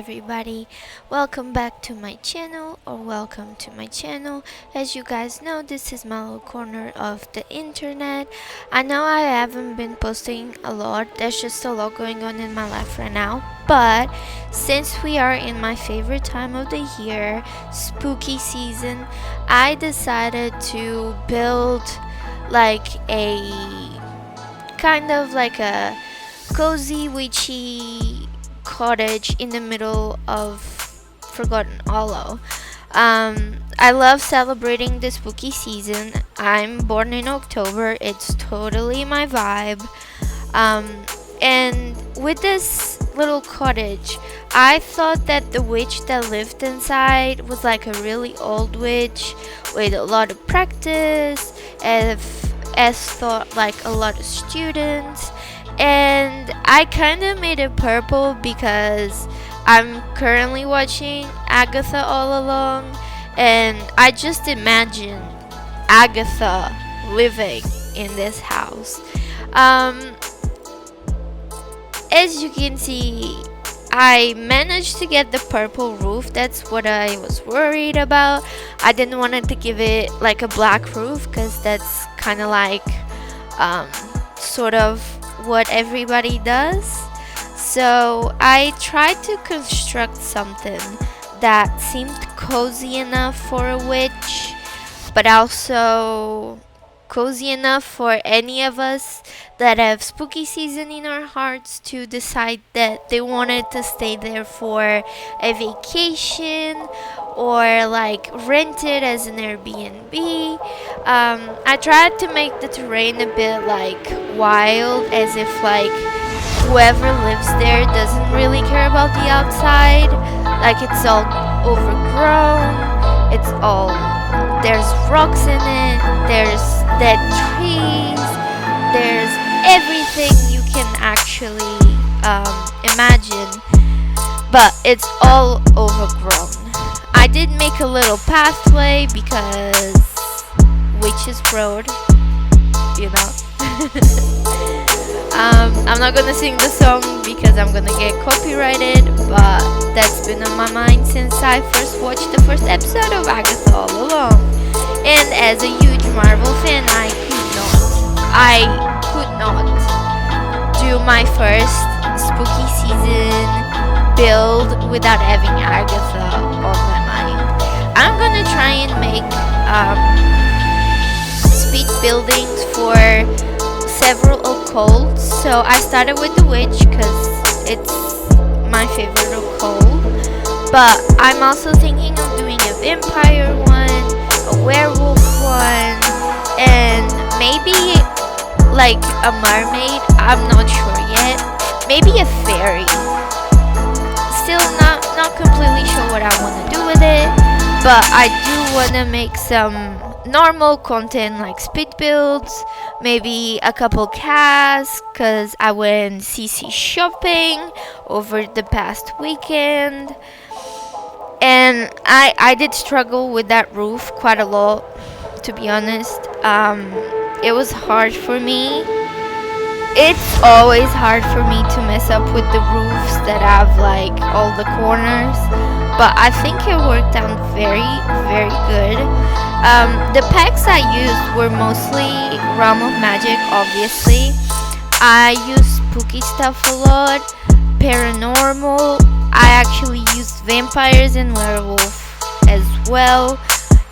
everybody. Welcome back to my channel, or welcome to my channel. As you guys know, this is my little corner of the internet. I know I haven't been posting a lot. There's just a lot going on in my life right now. But since we are in my favorite time of the year, spooky season, I decided to build like a kind of like a cozy witchy cottage in the middle of Forgotten Hollow. I love celebrating the spooky season. I'm born in October. It's totally my vibe. And with this little cottage, I thought that the witch that lived inside was like a really old witch with a lot of practice, as thought like a lot of students. And I kind of made it purple because I'm currently watching Agatha All Along, and I just imagine Agatha living in this house. As you can see, I managed to get the purple roof. That's what I was worried about. I didn't want it to give it like a black roof because that's kind of like sort of what everybody does. So I tried to construct something that seemed cozy enough for a witch, but also cozy enough for any of us that have spooky season in our hearts to decide that they wanted to stay there for a vacation or like rent it as an Airbnb. I tried to make the terrain a bit like wild, as if like whoever lives there doesn't really care about the outside. Like it's all overgrown, there's rocks in it, there's dead trees, there's everything you can actually imagine, but it's all overgrown. I did make a little pathway because Witch's Road, you know. I'm not gonna sing the song because I'm gonna get copyrighted, but that's been on my mind since I first watched the first episode of Agatha All Along. And as a huge Marvel fan, I could not do my first spooky season build without having Agatha on my mind. I'm gonna try and make speed buildings for several occults. So I started with the witch because it's my favorite occult, but I'm also thinking of doing a vampire one, a werewolf one, and maybe like a mermaid. I'm not sure yet. Maybe a fairy. Still not completely sure what I want to do with it, but I do want to make some normal content like speed builds, maybe a couple casts, because I went CC shopping over the past weekend, and I did struggle with that roof quite a lot, to be honest. It was hard for me. It's always hard for me to mess up with the roofs that have like all the corners, but I think it worked out very, very good. The packs I used were mostly Realm of Magic, obviously. I used spooky stuff a lot, paranormal. I actually used vampires and werewolf as well,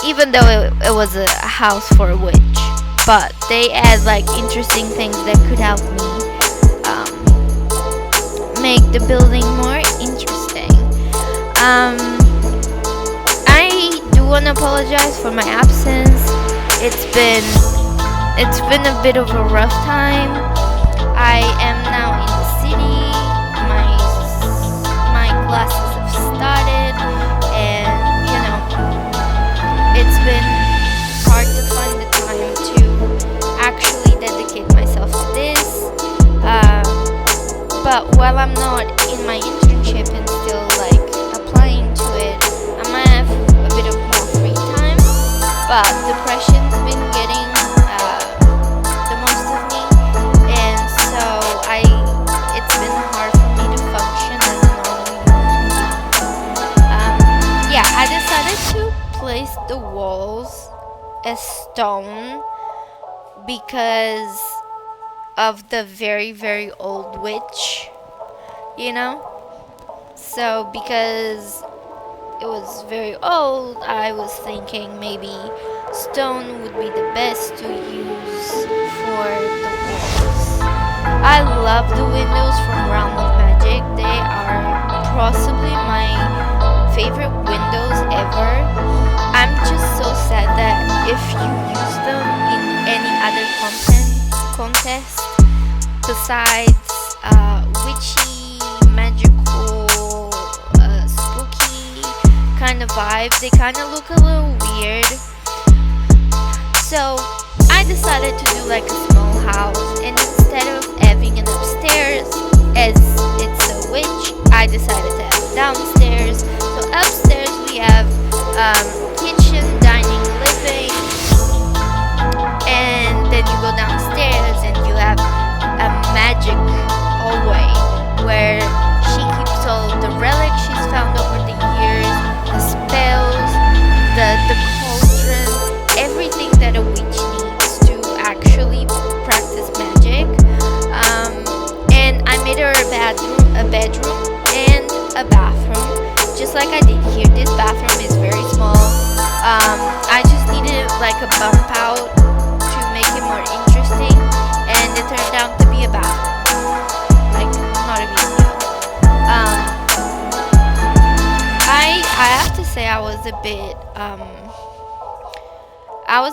even though it was a house for a witch. But they had like interesting things that could help me make the building more interesting. I do want to apologize for my absence. It's been a bit of a rough time. I am now in the city. My classes have started, and you know, it's been hard to find the time to actually dedicate myself to this. But while I'm not in my internship and still like applying to it, I might have a bit of more free time. But depression's been getting the most of me, and so it's been hard for me to function as a normal human being. replaced the walls as stone because of the very, very old witch, you know? So, because it was very old, I was thinking maybe stone would be the best to use for the walls. I love the windows from Realm of Magic. They are possibly my favorite windows ever. I'm just so sad that if you use them in any other contest besides witchy, magical, spooky kind of vibe, they kind of look a little weird. So I decided to do like a small house, and instead of having an upstairs as it's a witch, I decided to have downstairs. So upstairs we have kitchen, dining, living, and then you go downstairs and you have a magic hallway where she keeps all the relics she's found over the years, the spells, the cauldron, everything that a witch needs to actually practice magic. And I made her a bedroom and a bathroom, just like I did here. This bathroom is very small. I just needed like a bump out to make it more interesting, and it turned out to be a bathroom. Like, not a big deal. I have to say I was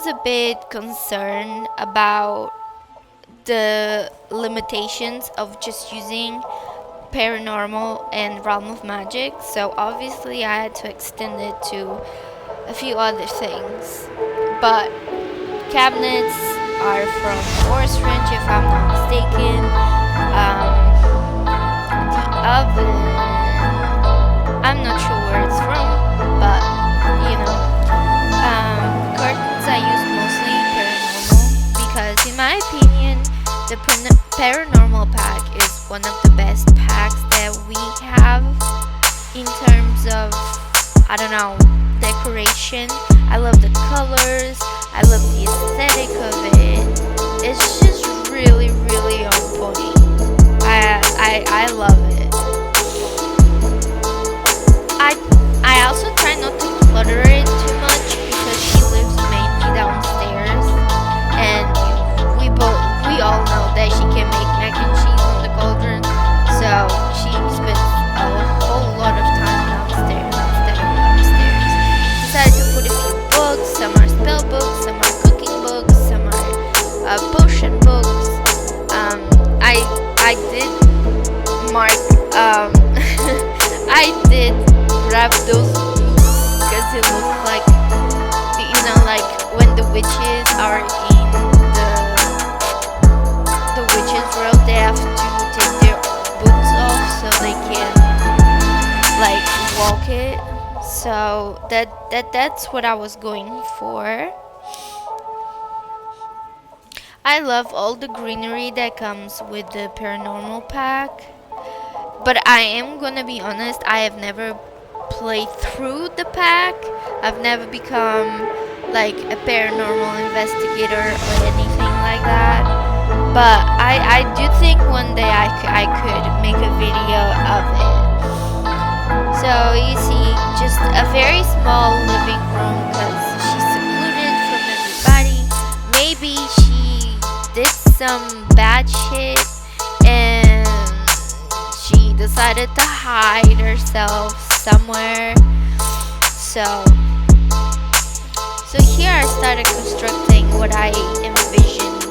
a bit concerned about the limitations of just using paranormal and Realm of Magic, so obviously I had to extend it to a few other things. But cabinets are from Forest Ranch, if I'm not mistaken. The oven, I'm not sure where it's from, but you know. Curtains I use mostly paranormal because, in my opinion, the paranormal pack is one of the best packs that we have in terms of, I don't know, decoration. I love the colors, I love the aesthetic of it. It's just really, really on point. I love it. I also try not to clutter it too much because she lives mainly downstairs, and we all know that she can make mac and cheese on the cauldron, so she spends a whole lot of time downstairs instead of upstairs. Decided to put a few books. Some are spell books, some are cooking books, some are potion books. I did mark I did grab those books because it looked like, you know, like when the witches are in the witches world, they have to take their boots off so they can like walk it. So that's what I was going for. I love all the greenery that comes with the paranormal pack, but I am gonna be honest, I have never played through the pack. I've never become like a paranormal investigator or anything like that, but I do think one day I could make a video of it. So you see, just a very small living room because she's secluded from everybody. Maybe she did some bad shit and she decided to hide herself somewhere. So here I started constructing what I envisioned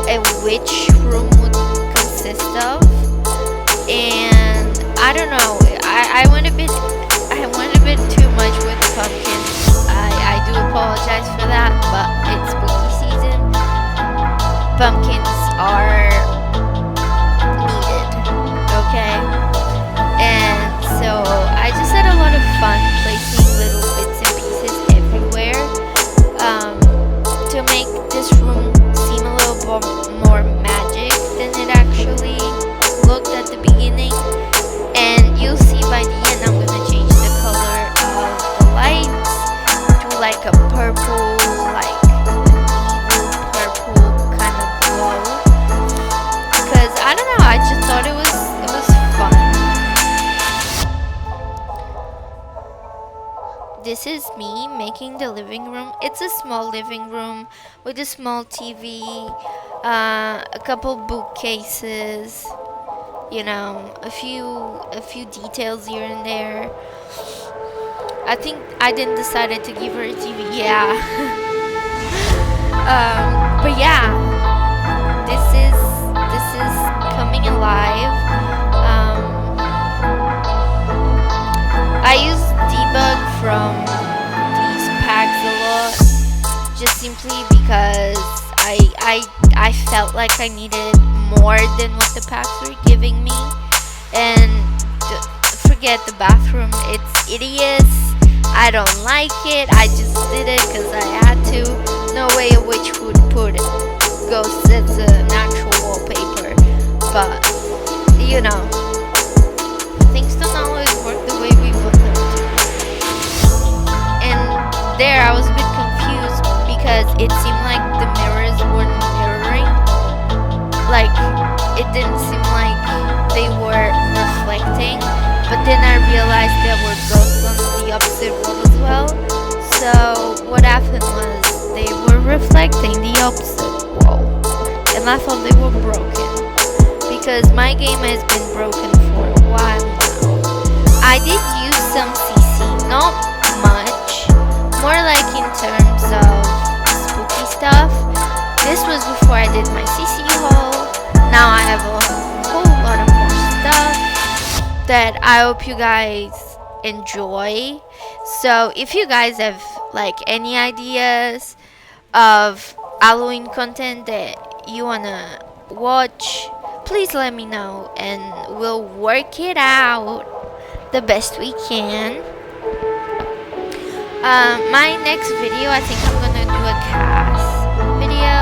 a witch room would consist of, and I don't know, I went a bit too much with the pumpkins. I do apologize for that, but it's spooky season. Pumpkins are needed, okay? And so I just had a lot of fun placing little bits and pieces everywhere to make this room seem a little more magic than it actually looked at the beginning. And you'll see by the end I'm gonna change the color this is me making the living room. It's a small living room with a small TV, a couple bookcases, a few details here and there. I think I didn't decided to give her a TV. Yeah. But yeah, this is coming alive. I use debug from these packs a lot, just simply because I felt like I needed more than what the packs were giving me. And forget the bathroom, it's hideous. I don't like it. I just did it because I had to. No way a witch would put ghosts as an actual wallpaper. But things don't always work the way we want them to. And there I was a bit confused because it seemed like the mirrors weren't mirroring. Like, it didn't seem like they were reflecting. But then I realized there were ghosts on the opposite wall as well. So what happened was they were reflecting the opposite wall. And I thought they were broken, because my game has been broken for a while now. I did use some CC, not much, more like in terms of spooky stuff. This was before I did my CC haul. Now I have a whole lot of more stuff that I hope you guys enjoy. So if you guys have like any ideas of Halloween content that you wanna watch, please let me know and we'll work it out the best we can. My next video, I think I'm gonna do a cast video.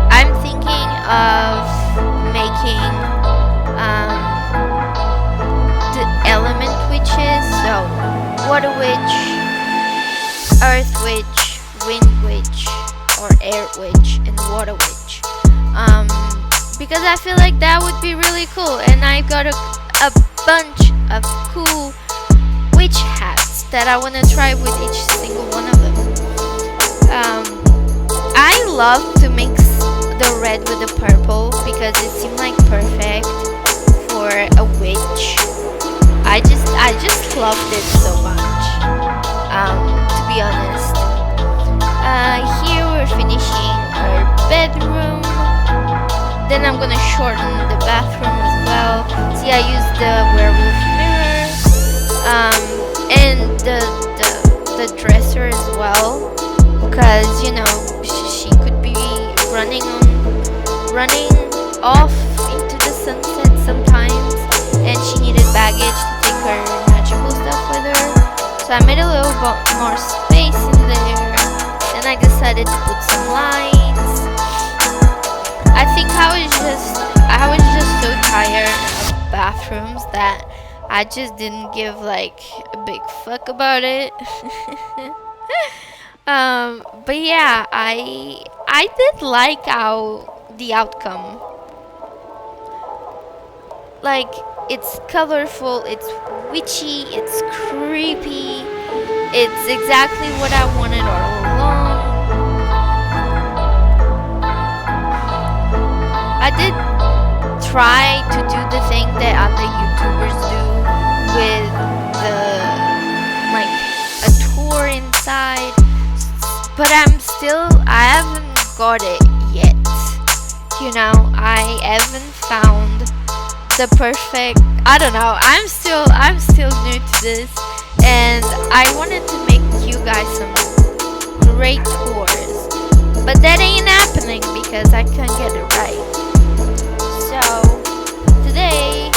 I'm thinking of making the element witches, so water witch, earth witch, wind witch, or air witch, and water witch. Because I feel like that would be really cool, and I got a bunch of cool witch hats that I want to try with each single one of them. I love to mix the red with the purple because it seemed like perfect for a witch. I just loved it so much, to be honest. Here we're finishing our bedroom. Then I'm gonna shorten the bathroom as well. See, I used the werewolf mirror, and the dresser as well, because she could be running off into the sunset sometimes, and she needed baggage to take her magical stuff with her. So I made a little bit more space in there, and I decided to put some lights. I think I was just so tired of bathrooms that I just didn't give like a big fuck about it. But yeah, I did like the outcome. Like, it's colorful, it's witchy, it's creepy. It's exactly what I wanted all along. I did try to do the thing that other YouTubers do with a tour inside, but I haven't got it yet. I haven't found the perfect, I don't know, I'm still new to this, and I wanted to make you guys some great tours, but that ain't happening because I can't get it right. So today,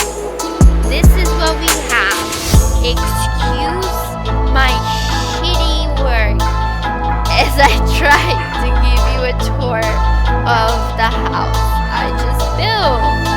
this is what we have. Excuse my shitty work as I try to give you a tour of the house I just built.